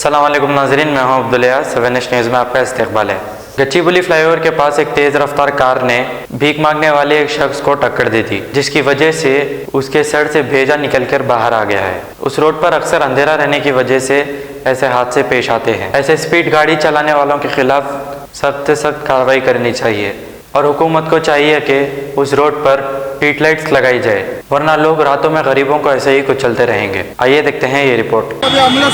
अस्सलाम वालेकुम नाज़रीन, मैं हूं अब्दुल्ला। 7 न्यूज़ में आपका इस्तकबाल है। गच्चीबुली फ्लाईओवर के पास एक तेज़ रफ्तार कार ने भीख मांगने वाले एक शख्स को टक्कर दी थी, जिसकी वजह से उसके सर से भेजा निकलकर बाहर आ गया है। उस रोड पर अक्सर अंधेरा रहने की वजह से ऐसे हादसे पेश आते हैं। ऐसे स्पीड गाड़ी चलाने वालों के खिलाफ सख्त से सख्त कार्रवाई करनी चाहिए और हुकूमत को चाहिए कि उस रोड पर स्ट्रीट लाइट्स लगाई जाए, वरना लोग रातों में गरीबों को ऐसे ही कुचलते रहेंगे। आइए देखते हैं ये रिपोर्ट। अरे अन्ना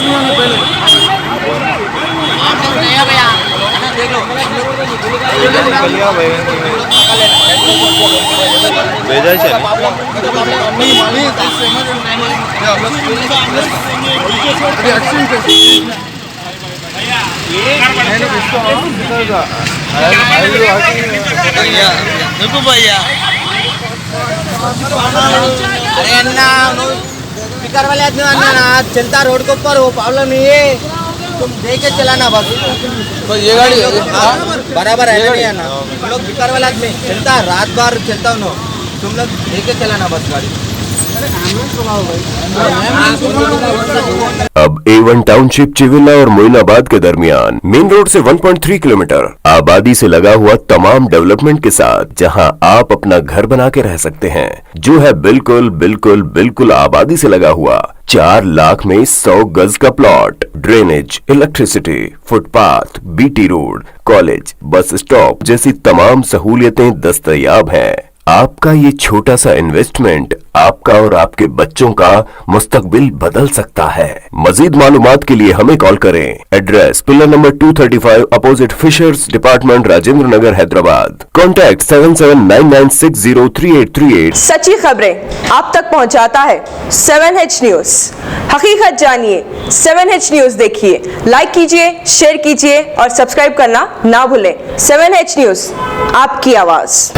स्पीकर वाले आदमी अन्ना चलता रोड के ऊपर, वो प्रॉब्लम नहीं है, तुम देख के चलाना बस ये गाड़ी बराबर है नहीं अन्ना। तुम लोग स्पीकर वाले आदमी चलता रात भर चलता हूँ, तुम लोग देख के चलाना बस गाड़ी। अब A1 टाउनशिप चिविला और मोइनाबाद के दरमियान मेन रोड से 1.3 किलोमीटर आबादी से लगा हुआ तमाम डेवलपमेंट के साथ जहां आप अपना घर बना के रह सकते हैं, जो है बिल्कुल बिल्कुल बिल्कुल आबादी से लगा हुआ। 4 लाख में 100 गज का plot, drainage, electricity, footpath, BT road, college, bus stop जैसी तमाम सहूलियतें दस्तयाब हैं। आपका ये छोटा सा इन्वेस्टमेंट आपका और आपके बच्चों का मुस्तकबिल बदल सकता है। मजीद मालूमात के लिए हमें कॉल करें। Address pillar number 235 opposite fishers department, Rajendra Nagar, Hyderabad. Contact 7799603838। सच्ची खबरें आप तक पहुंचाता है 7H न्यूज। हकीकत जानिए, 7H न्यूज देखिए, लाइक कीजिए, शेयर कीजिए और सब्सक्राइब करना ना भूलें। 7H न्यूज, आपकी आवाज।